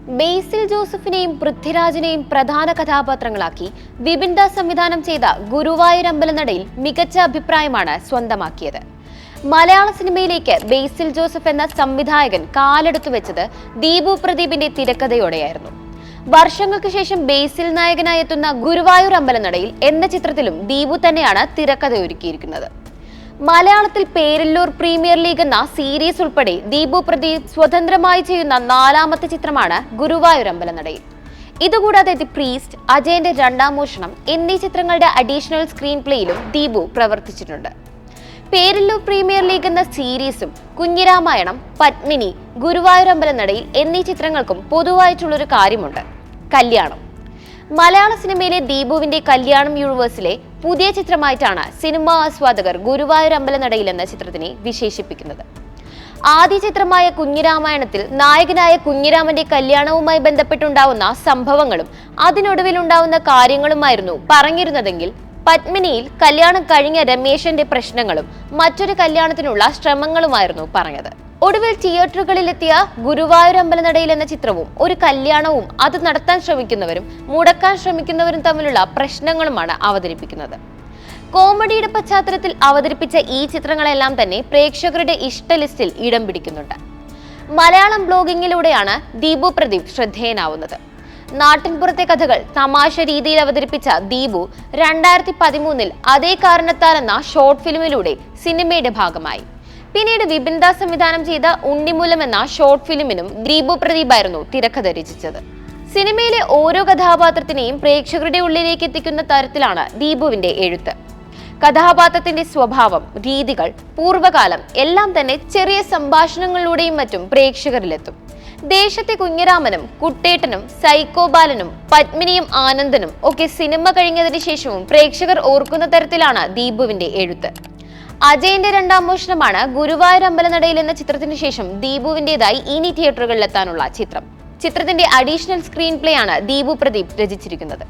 ബേസിൽ ജോസഫിനെയും പൃഥ്വിരാജിനെയും പ്രധാന കഥാപാത്രങ്ങളാക്കി വിപിൻ ദാസ് സംവിധാനം ചെയ്ത ഗുരുവായൂർ അമ്പലനടയിൽ മികച്ച അഭിപ്രായമാണ് സ്വന്തമാക്കിയത്. മലയാള സിനിമയിലേക്ക് ബേസിൽ ജോസഫ് എന്ന സംവിധായകൻ കാലെടുത്തു വെച്ചത് ദീപു പ്രദീപിന്റെ തിരക്കഥയോടെയായിരുന്നു. വർഷങ്ങൾക്ക് ശേഷം ബേസിൽ നായകനായി എത്തുന്ന ഗുരുവായൂർ അമ്പലനടയിൽ എന്ന ചിത്രത്തിലും ദീപു തന്നെയാണ് തിരക്കഥയൊരുക്കിയിരിക്കുന്നത്. മലയാളത്തിൽ പേരല്ലൂർ പ്രീമിയർ ലീഗ് എന്ന സീരീസ് ഉൾപ്പെടെ ദീപു പ്രദീപ് സ്വതന്ത്രമായി ചെയ്യുന്ന 4ാമത്തെ ചിത്രമാണ് ഗുരുവായൂർ അമ്പലനടയിൽ. ഇതുകൂടാതെ ദി പ്രീസ്റ്റ്, അജയന്റെ രണ്ടാം മോഷണം എന്നീ ചിത്രങ്ങളുടെ അഡീഷണൽ സ്ക്രീൻ പ്ലേയിലും ദീപു പ്രവർത്തിച്ചിട്ടുണ്ട്. പേരല്ലൂർ പ്രീമിയർ ലീഗ് എന്ന സീരീസും കുഞ്ഞിരാമായണം, പത്മിനി, ഗുരുവായൂർ അമ്പലനടയിൽ എന്നീ ചിത്രങ്ങൾക്കും പൊതുവായിട്ടുള്ളൊരു കാര്യമുണ്ട്: കല്യാണം. മലയാള സിനിമയിലെ ദീപുവിന്റെ കല്യാണം യൂണിവേഴ്സിലെ പുതിയ ചിത്രമായിട്ടാണ് സിനിമാ ആസ്വാദകർ ഗുരുവായൂർ അമ്പലനടയിൽ എന്ന ചിത്രത്തിനെ വിശേഷിപ്പിക്കുന്നത്. ആദ്യ ചിത്രമായ കുഞ്ഞിരാമായണത്തിൽ നായകനായ കുഞ്ഞിരാമന്റെ കല്യാണവുമായി ബന്ധപ്പെട്ടുണ്ടാവുന്ന സംഭവങ്ങളും അതിനൊടുവിലുണ്ടാവുന്ന കാര്യങ്ങളുമായിരുന്നു പറഞ്ഞിരുന്നതെങ്കിൽ, പത്മിനിയിൽ കല്യാണം കഴിഞ്ഞ രമേശന്റെ പ്രശ്നങ്ങളും മറ്റൊരു കല്യാണത്തിനുള്ള ശ്രമങ്ങളുമായിരുന്നു പറഞ്ഞത്. ഒടുവിൽ തിയേറ്ററുകളിലെത്തിയ ഗുരുവായൂർ അമ്പലനടയിൽ എന്ന ചിത്രവും ഒരു കല്യാണവും അത് നടത്താൻ ശ്രമിക്കുന്നവരും മുടക്കാൻ ശ്രമിക്കുന്നവരും തമ്മിലുള്ള പ്രശ്നങ്ങളുമാണ് അവതരിപ്പിക്കുന്നത്. കോമഡിയുടെ പശ്ചാത്തലത്തിൽ അവതരിപ്പിച്ച ഈ ചിത്രങ്ങളെല്ലാം തന്നെ പ്രേക്ഷകരുടെ ഇഷ്ട ലിസ്റ്റിൽ ഇടം പിടിക്കുന്നുണ്ട്. മലയാളം ബ്ലോഗിങ്ങിലൂടെയാണ് ദീപു പ്രദീപ് ശ്രദ്ധേയനാവുന്നത്. നാട്ടിൻപുറത്തെ കഥകൾ തമാശ രീതിയിൽ അവതരിപ്പിച്ച ദീപു 2013 അതേ കാരണത്താൽ എന്ന ഷോർട്ട് ഫിലിമിലൂടെ സിനിമയുടെ ഭാഗമായി. പിന്നീട് വിപിൻ ദാസ് സംവിധാനം ചെയ്ത ഉണ്ണിമൂലം എന്ന ഷോർട്ട് ഫിലിമിനും ദീപു പ്രദീപായിരുന്നു തിരക്കഥ രചിച്ചത്. സിനിമയിലെ ഓരോ കഥാപാത്രത്തിനെയും പ്രേക്ഷകരുടെ ഉള്ളിലേക്ക് എത്തിക്കുന്ന തരത്തിലാണ് ദീപുവിന്റെ എഴുത്ത്. കഥാപാത്രത്തിന്റെ സ്വഭാവം, രീതികൾ, പൂർവ്വകാലം എല്ലാം തന്നെ ചെറിയ സംഭാഷണങ്ങളിലൂടെയും മറ്റും പ്രേക്ഷകരിലെത്തും. ദേശത്തെ കുഞ്ഞിരാമനും കുട്ടേട്ടനും സൈക്കോ ബാലനും പത്മിനിയും ആനന്ദനും ഒക്കെ സിനിമ കഴിഞ്ഞതിന് ശേഷവും പ്രേക്ഷകർ ഓർക്കുന്ന തരത്തിലാണ് ദീപുവിന്റെ എഴുത്ത്. അജയന്റെ രണ്ടാം മോഷണമാണ് ഗുരുവായൂർ അമ്പലനടയിൽ എന്ന ചിത്രത്തിന് ശേഷം ദീപുവിന്റേതായി ഇനി തിയേറ്ററുകളിലെത്താനുള്ള ചിത്രം. ചിത്രത്തിന്റെ അഡീഷണൽ സ്ക്രീൻ പ്ലേ ആണ് ദീപു പ്രദീപ് രചിച്ചിരിക്കുന്നത്.